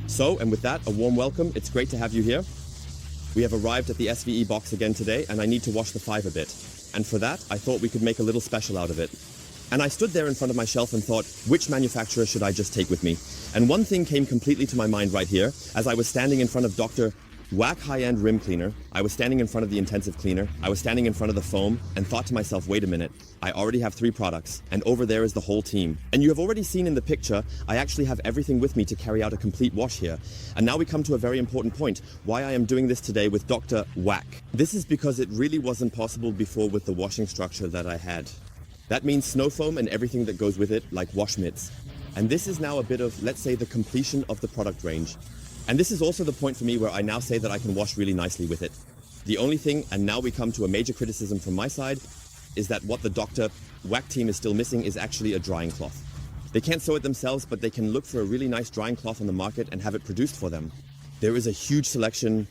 So, and with that, a warm welcome. It's great to have you here. We have arrived at the SVE box again today, and I need to wash the 5 a bit. And for that, I thought we could make a little special out of it. And I stood there in front of my shelf and thought, which manufacturer should I just take with me? And one thing came completely to my mind right here, as I was standing in front of Dr.Wack high-end rim cleaner, I was standing in front of the intensive cleaner, I was standing in front of the foam, and thought to myself, wait a minute, I already have 3 products, and over there is the whole team. And you have already seen in the picture, I actually have everything with me to carry out a complete wash here. And now we come to a very important point, why I am doing this today with Dr.Wack. This is because it really wasn't possible before with the washing structure that I had. That means snow foam and everything that goes with it, like wash mitts. And this is now a bit of, let's say, the completion of the product range. And this is also the point for me where I now say that I can wash really nicely with it. The only thing, and now we come to a major criticism from my side, is that what the Dr.Wack team is still missing is actually a drying cloth. They can't sew it themselves, but they can look for a really nice drying cloth on the market and have it produced for them. There is a huge selection,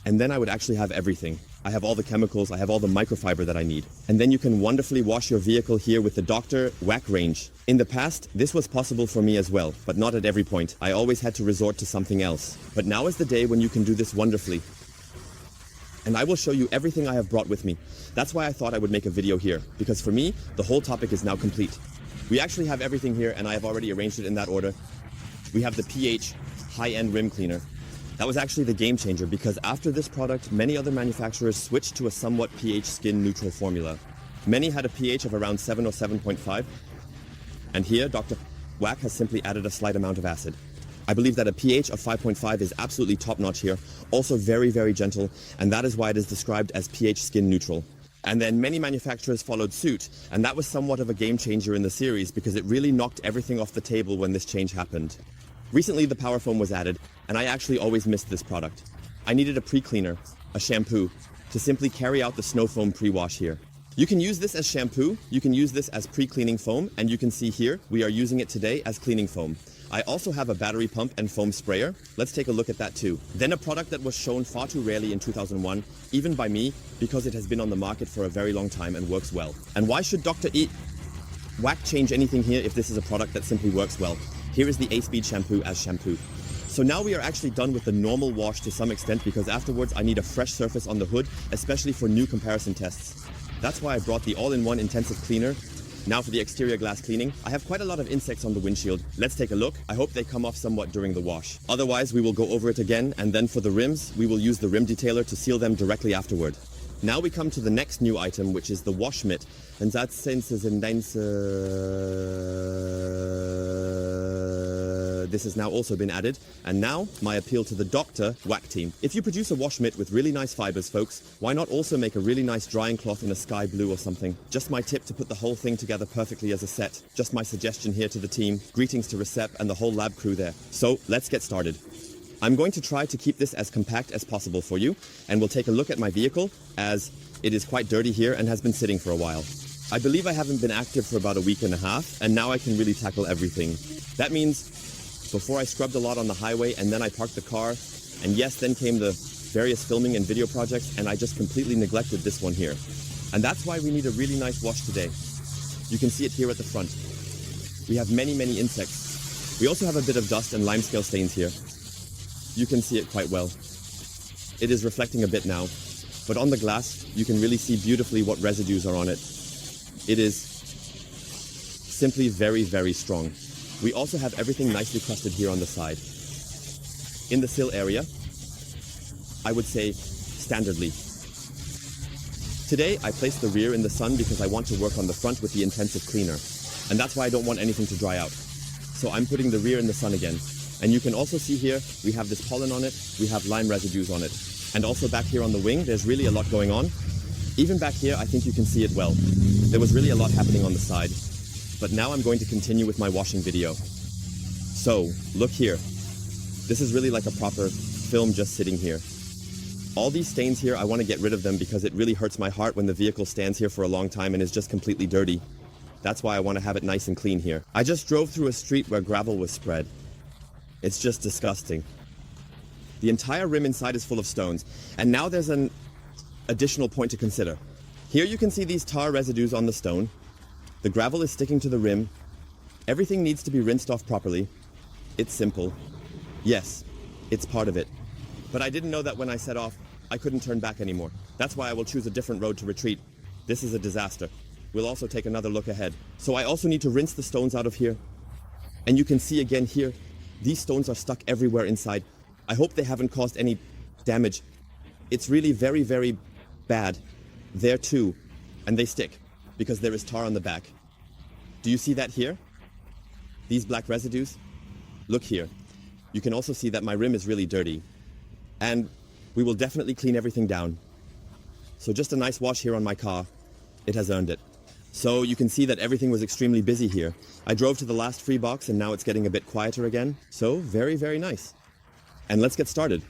and then I would actually have everything. I have all the chemicals, I have all the microfiber that I need. And then you can wonderfully wash your vehicle here with the Dr.Wack range. In the past, this was possible for me as well, but not at every point. I always had to resort to something else. But now is the day when you can do this wonderfully. And I will show you everything I have brought with me. That's why I thought I would make a video here, because for me, the whole topic is now complete. We actually have everything here, and I have already arranged it in that order. We have the pH high-end rim cleaner. That was actually the game changer, because after this product, many other manufacturers switched to a somewhat pH skin neutral formula. Many had a pH of around 7 or 7.5, and here Dr.Wack has simply added a slight amount of acid. I believe that a pH of 5.5 is absolutely top-notch here, also very, very gentle, and that is why it is described as pH skin neutral. And then many manufacturers followed suit, and that was somewhat of a game changer in the series because it really knocked everything off the table when this change happened. Recently, the power foam was added, and I actually always missed this product. I needed a pre-cleaner, a shampoo, to simply carry out the snow foam pre-wash here. You can use this as shampoo, you can use this as pre-cleaning foam, and you can see here, we are using it today as cleaning foam. I also have a battery pump and foam sprayer. Let's take a look at that too. Then a product that was shown far too rarely in 2001, even by me, because it has been on the market for a very long time and works well. And why should Dr.Wack change anything here if this is a product that simply works well? Here is the A-Speed shampoo as shampoo. So now we are actually done with the normal wash to some extent because afterwards I need a fresh surface on the hood, especially for new comparison tests. That's why I brought the all-in-one intensive cleaner. Now for the exterior glass cleaning, I have quite a lot of insects on the windshield. Let's take a look. I hope they come off somewhat during the wash. Otherwise, we will go over it again, and then for the rims, we will use the rim detailer to seal them directly afterward. Now we come to the next new item, which is the wash mitt. And that sense is this has now also been added. And now, my appeal to the Dr.Wack team. If you produce a wash mitt with really nice fibers, folks, why not also make a really nice drying cloth in a sky blue or something? Just my tip to put the whole thing together perfectly as a set. Just my suggestion here to the team. Greetings to Recep and the whole lab crew there. So, let's get started. I'm going to try to keep this as compact as possible for you, and we'll take a look at my vehicle, as it is quite dirty here and has been sitting for a while. I believe I haven't been active for about a week and a half, and now I can really tackle everything. That means, before I scrubbed a lot on the highway, and then I parked the car, and yes, then came the various filming and video projects, and I just completely neglected this one here. And that's why we need a really nice wash today. You can see it here at the front. We have many, many insects. We also have a bit of dust and limescale stains here. You can see it quite well. It is reflecting a bit now, but on the glass, you can really see beautifully what residues are on it. It is simply very, very strong. We also have everything nicely crusted here on the side. In the sill area, I would say standardly. Today, I placed the rear in the sun because I want to work on the front with the intensive cleaner, and that's why I don't want anything to dry out. So I'm putting the rear in the sun again. And you can also see here, we have this pollen on it, we have lime residues on it. And also back here on the wing, there's really a lot going on. Even back here, I think you can see it well. There was really a lot happening on the side. But now I'm going to continue with my washing video. So, look here. This is really like a proper film just sitting here. All these stains here, I want to get rid of them because it really hurts my heart when the vehicle stands here for a long time and is just completely dirty. That's why I want to have it nice and clean here. I just drove through a street where gravel was spread. It's just disgusting. The entire rim inside is full of stones. And now there's an additional point to consider. Here you can see these tar residues on the stone. The gravel is sticking to the rim. Everything needs to be rinsed off properly. It's simple. Yes, It's part of it. But I didn't know that when I set off, I couldn't turn back anymore. That's why I will choose a different road to retreat. This is a disaster. We'll also take another look ahead. So I also need to rinse the stones out of here. And you can see again here, these stones are stuck everywhere inside. I hope they haven't caused any damage. It's really very, very bad there too. And they stick because there is tar on the back. Do you see that here? These black residues? Look here. You can also see that my rim is really dirty. And we will definitely clean everything down. So just a nice wash here on my car. It has earned it. So you can see that everything was extremely busy here. I drove to the last free box and now it's getting a bit quieter again. So very, very nice. And let's get started.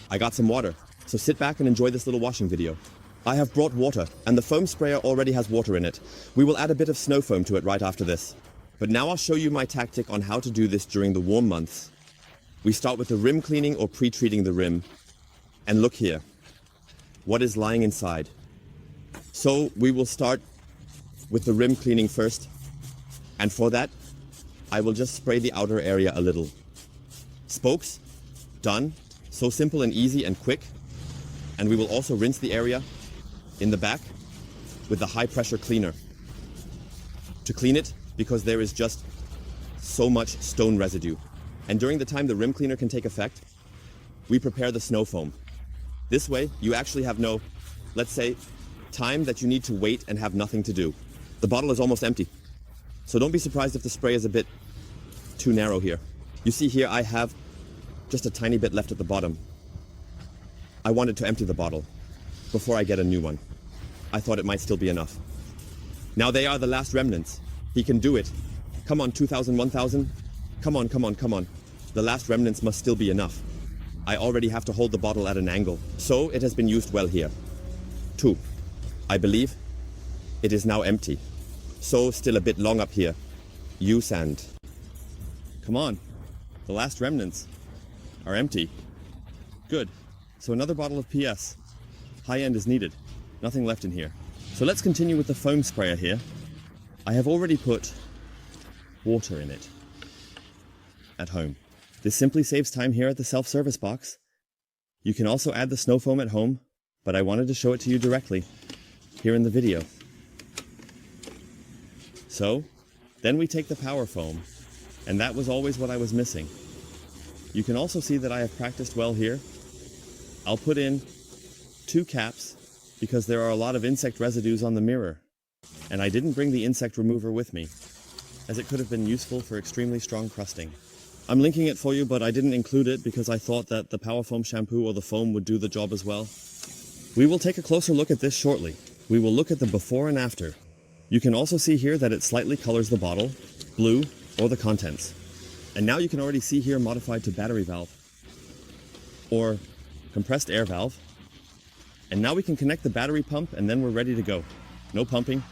I got some water. So sit back and enjoy this little washing video. I have brought water and the foam sprayer already has water in it. We will add a bit of snow foam to it right after this. But now I'll show you my tactic on how to do this during the warm months. We start with the rim cleaning or pre-treating the rim. And look here. What is lying inside? So we will start with the rim cleaning first. And for that, I will just spray the outer area a little. Spokes, done. So simple and easy and quick. And we will also rinse the area in the back with the high pressure cleaner. To clean it, because there is just so much stone residue. And during the time the rim cleaner can take effect, we prepare the snow foam. This way, you actually have no, let's say, time that you need to wait and have nothing to do. The bottle is almost empty. So don't be surprised if the spray is a bit too narrow here. You see here I have just a tiny bit left at the bottom. I wanted to empty the bottle before I get a new one. I thought it might still be enough. Now they are the last remnants. He can do it. Come on, 2000, 1000. Come on, come on, come on. The last remnants must still be enough. I already have to hold the bottle at an angle. So it has been used well here. 2. I believe it is now empty. So still a bit long up here. Use and. Come on. The last remnants are empty. Good. So another bottle of PS. High end is needed. Nothing left in here. So let's continue with the foam sprayer here. I have already put water in it at home. This simply saves time here at the self-service box. You can also add the snow foam at home, but I wanted to show it to you directly here in the video. So, then we take the power foam, and that was always what I was missing. You can also see that I have practiced well here. I'll put in 2 caps because there are a lot of insect residues on the mirror, and I didn't bring the insect remover with me, as it could have been useful for extremely strong crusting. I'm linking it for you, but I didn't include it because I thought that the power foam shampoo or the foam would do the job as well. We will take a closer look at this shortly. We will look at the before and after. You can also see here that it slightly colors the bottle, blue, or the contents. And now you can already see here modified to battery valve, or compressed air valve. And now we can connect the battery pump and then we're ready to go. No pumping,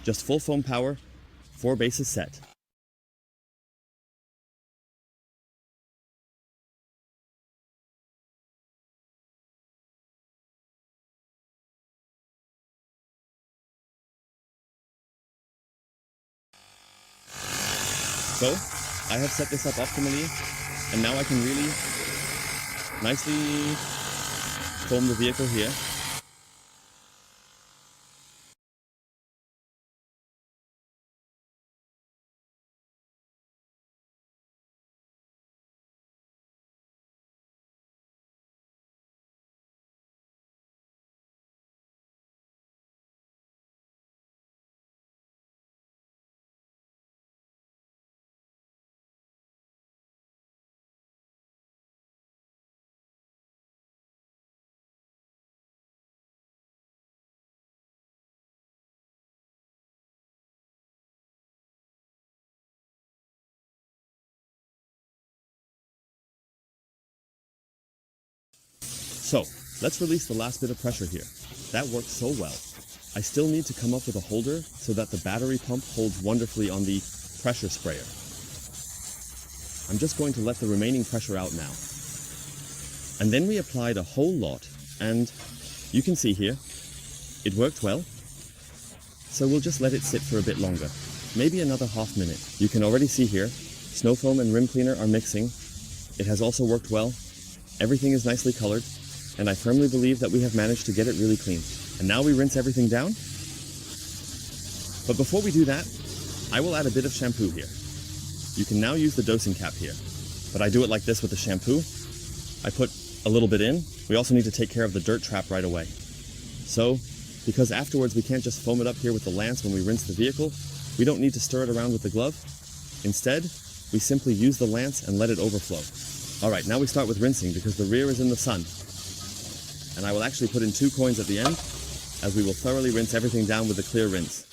just full foam power, 4 bases set. So, I have set this up optimally, and now I can really nicely foam the vehicle here. So, let's release the last bit of pressure here. That worked so well. I still need to come up with a holder so that the battery pump holds wonderfully on the pressure sprayer. I'm just going to let the remaining pressure out now. And then we applied a whole lot, and you can see here, it worked well. So we'll just let it sit for a bit longer, maybe another half minute. You can already see here, snow foam and rim cleaner are mixing. It has also worked well. Everything is nicely colored, and I firmly believe that we have managed to get it really clean. And now we rinse everything down. But before we do that, I will add a bit of shampoo here. You can now use the dosing cap here, but I do it like this with the shampoo. I put a little bit in. We also need to take care of the dirt trap right away. So, because afterwards we can't just foam it up here with the lance when we rinse the vehicle, we don't need to stir it around with the glove. Instead, we simply use the lance and let it overflow. Alright, now we start with rinsing because the rear is in the sun. And I will actually put in 2 coins at the end, as we will thoroughly rinse everything down with a clear rinse.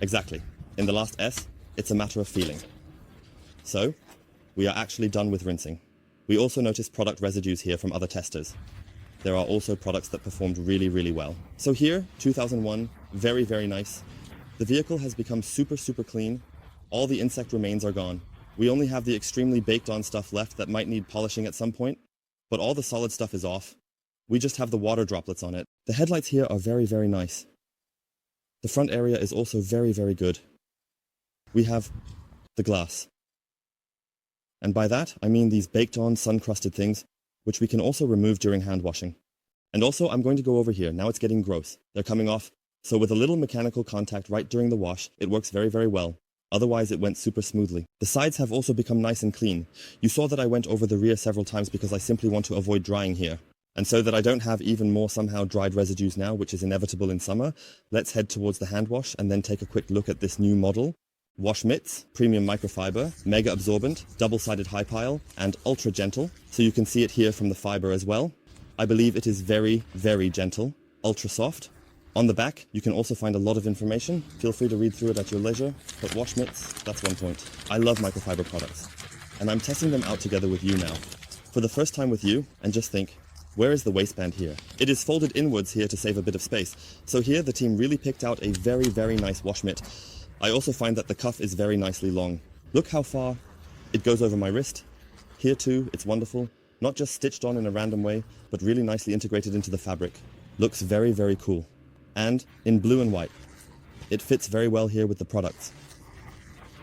Exactly. In the last S, it's a matter of feeling. So, we are actually done with rinsing. We also noticed product residues here from other testers. There are also products that performed really, really well. So here, 2001, very, very nice. The vehicle has become super, super clean. All the insect remains are gone. We only have the extremely baked on stuff left that might need polishing at some point, but all the solid stuff is off. We just have the water droplets on it. The headlights here are very, very nice. The front area is also very, very good. We have the glass. And by that, I mean these baked-on, sun-crusted things, which we can also remove during hand washing. And also, I'm going to go over here. Now it's getting gross. They're coming off. So with a little mechanical contact right during the wash, it works very, very well. Otherwise, it went super smoothly. The sides have also become nice and clean. You saw that I went over the rear several times because I simply want to avoid drying here. And so that I don't have even more somehow dried residues now, which is inevitable in summer, let's head towards the hand wash and then take a quick look at this new model. Wash mitts, premium microfiber, mega absorbent, double-sided high pile, and ultra gentle. So you can see it here from the fiber as well. I believe it is very, very gentle, ultra soft. On the back, you can also find a lot of information. Feel free to read through it at your leisure. But wash mitts, that's one point. I love microfiber products, and I'm testing them out together with you now. For the first time with you, and just think, where is the waistband here? It is folded inwards here to save a bit of space. So here the team really picked out a very, very nice wash mitt. I also find that the cuff is very nicely long. Look how far it goes over my wrist. Here too, it's wonderful. Not just stitched on in a random way, but really nicely integrated into the fabric. Looks very, very cool. And in blue and white. It fits very well here with the products.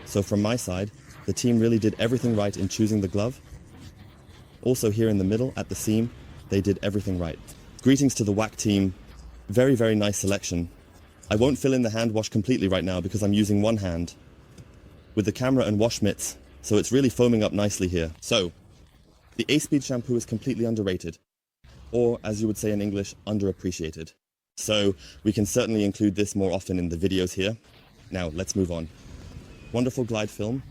So from my side, the team really did everything right in choosing the glove. Also here in the middle, at the seam, they did everything right. Greetings to the Wack team. Very, very nice selection. I won't fill in the hand wash completely right now because I'm using one hand. with the camera and wash mitts, so it's really foaming up nicely here. So, the A-Speed shampoo is completely underrated, or as you would say in English, underappreciated. So we can certainly include this more often in the videos here. Now, let's move on. Wonderful glide film.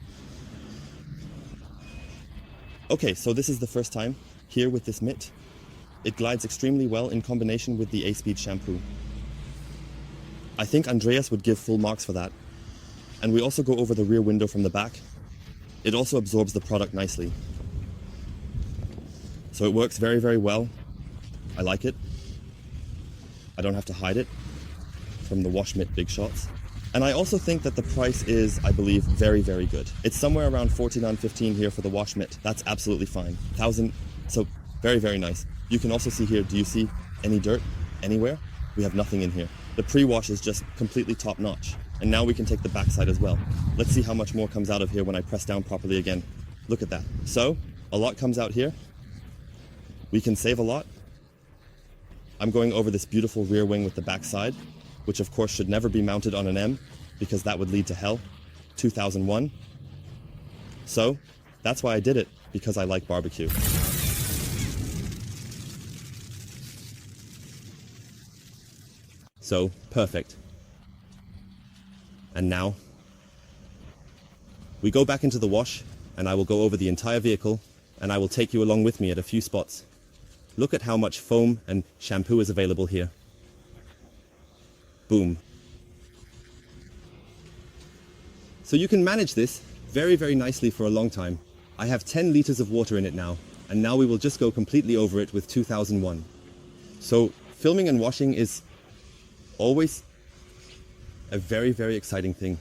Okay, so this is the first time here with this mitt. It glides extremely well in combination with the A-Speed shampoo. I think Andreas would give full marks for that. And we also go over the rear window from the back. It also absorbs the product nicely. So it works very, very well. I like it. I don't have to hide it from the wash mitt big shots. And I also think that the price is, I believe, very, very good. It's somewhere around $49.15 here for the wash mitt. That's absolutely fine. 1,000, so very, very nice. You can also see here, do you see any dirt anywhere? We have nothing in here. The pre-wash is just completely top notch. And now we can take the backside as well. Let's see how much more comes out of here when I press down properly again. Look at that. So, a lot comes out here. We can save a lot. I'm going over this beautiful rear wing with the backside, which of course should never be mounted on an M, because that would lead to hell. 2001. So, that's why I did it, because I like barbecue. So, perfect. And now, we go back into the wash, and I will go over the entire vehicle, and I will take you along with me at a few spots. Look at how much foam and shampoo is available here. Boom. So you can manage this very, very nicely for a long time. I have 10 liters of water in it now, and now we will just go completely over it with 2001. So filming and washing is always a very, very exciting thing.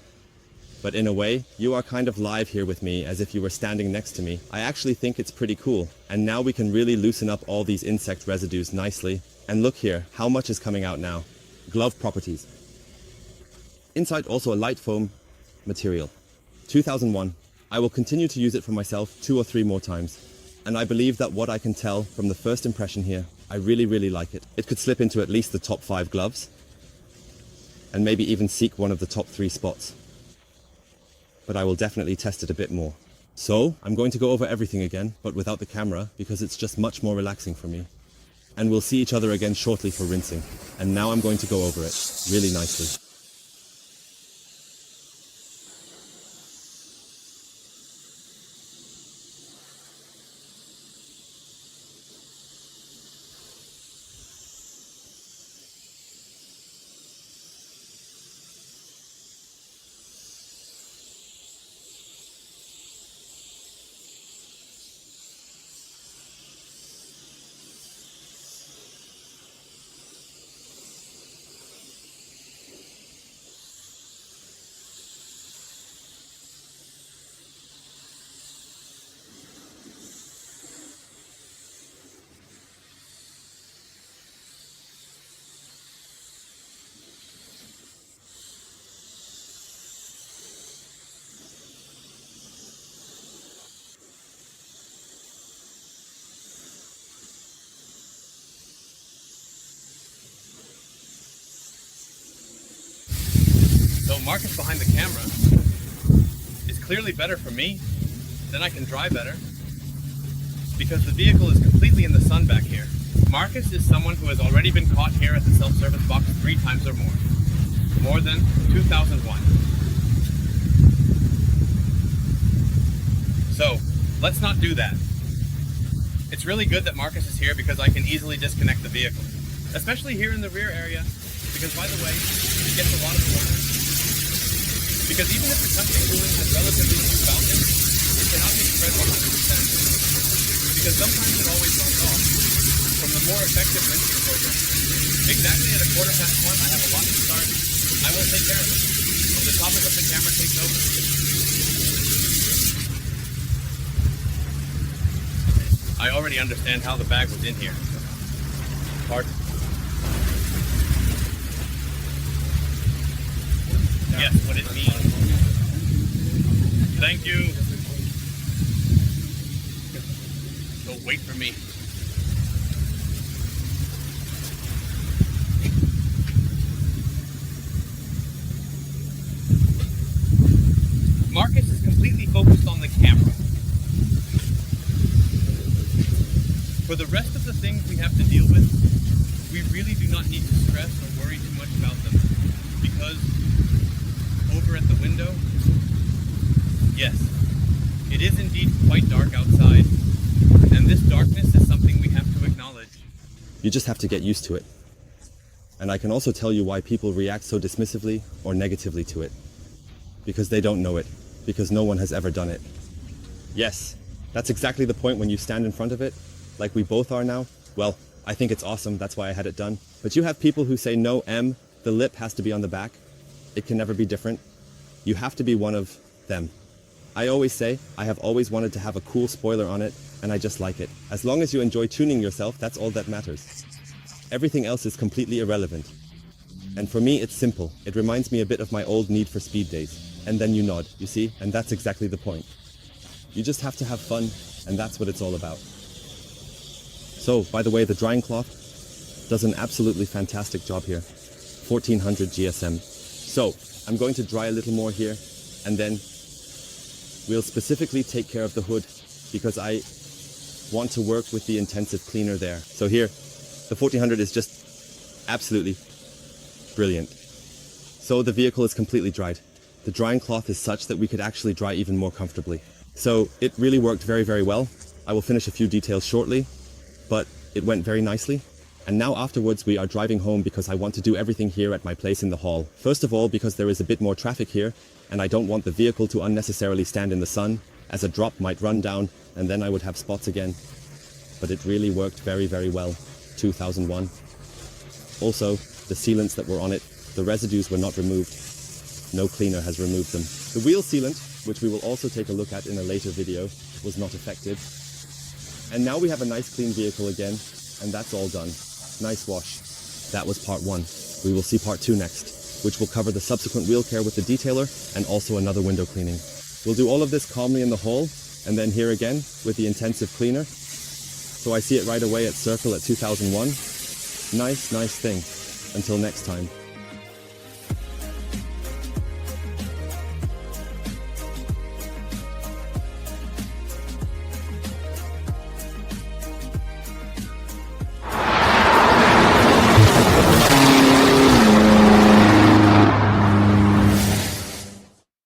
But in a way, you are kind of live here with me as if you were standing next to me. I actually think it's pretty cool. And now we can really loosen up all these insect residues nicely. And look here, how much is coming out now? Glove properties. Inside also a light foam material. 2001. I will continue to use it for myself 2 or 3 more times. And I believe that what I can tell from the first impression here, I really, really like it. It could slip into at least the top 5 gloves. And maybe even seek one of the top 3 spots. But I will definitely test it a bit more. So, I'm going to go over everything again, but without the camera, because it's just much more relaxing for me. And we'll see each other again shortly for rinsing. And now I'm going to go over it, really nicely. So Marcus behind the camera is clearly better for me, then I can drive better, because the vehicle is completely in the sun back here. Marcus is someone who has already been caught here at the self-service box 3 times or more than 2001. So let's not do that. It's really good that Marcus is here because I can easily disconnect the vehicle, especially here in the rear area, because by the way, it gets a lot of water. Because even if the custom cooling has relatively few fountains, it cannot be spread 100%. Because sometimes it always runs off from the more effective rinsing program. Exactly at 1:15, I have a lot to start. I will take care of it. When the topic of the camera takes over. I already understand how the bag was in here. Pardon? Yes, what it means. Thank you. So wait for me. Marcus is focused on the camera. For the rest of the things we have to deal with, we really do not need to stress or worry too much about them. Because over at the window, yes, it is indeed quite dark outside. And this darkness is something we have to acknowledge. You just have to get used to it. And I can also tell you why people react so dismissively or negatively to it. Because they don't know it. Because no one has ever done it. Yes, that's exactly the point when you stand in front of it, like we both are now. Well, I think it's awesome, that's why I had it done. But you have people who say, no, the lip has to be on the back. It can never be different. You have to be one of them. I always say, I have always wanted to have a cool spoiler on it, and I just like it. As long as you enjoy tuning yourself, that's all that matters. Everything else is completely irrelevant. And for me, it's simple. It reminds me a bit of my old Need for Speed days. And then you nod, you see? And that's exactly the point. You just have to have fun, and that's what it's all about. So, by the way, the drying cloth does an absolutely fantastic job here. 1400 GSM. So, I'm going to dry a little more here, and then we'll specifically take care of the hood, because I want to work with the intensive cleaner there. So here, the 1400 is just absolutely brilliant. So the vehicle is completely dried. The drying cloth is such that we could actually dry even more comfortably. So it really worked very, very well. I will finish a few details shortly, but it went very nicely. And now afterwards we are driving home because I want to do everything here at my place in the hall. First of all, because there is a bit more traffic here, and I don't want the vehicle to unnecessarily stand in the sun, as a drop might run down, and then I would have spots again. But it really worked very, very well. 2001. Also, the sealants that were on it, the residues were not removed. No cleaner has removed them. The wheel sealant, which we will also take a look at in a later video, was not affected. And now we have a nice clean vehicle again, and that's all done. Nice wash. That was part 1. We will see part 2 next, which will cover the subsequent wheel care with the detailer and also another window cleaning. We'll do all of this calmly in the hall, and then here again with the intensive cleaner. So I see it right away at Circle at 2001. Nice, nice thing. Until next time.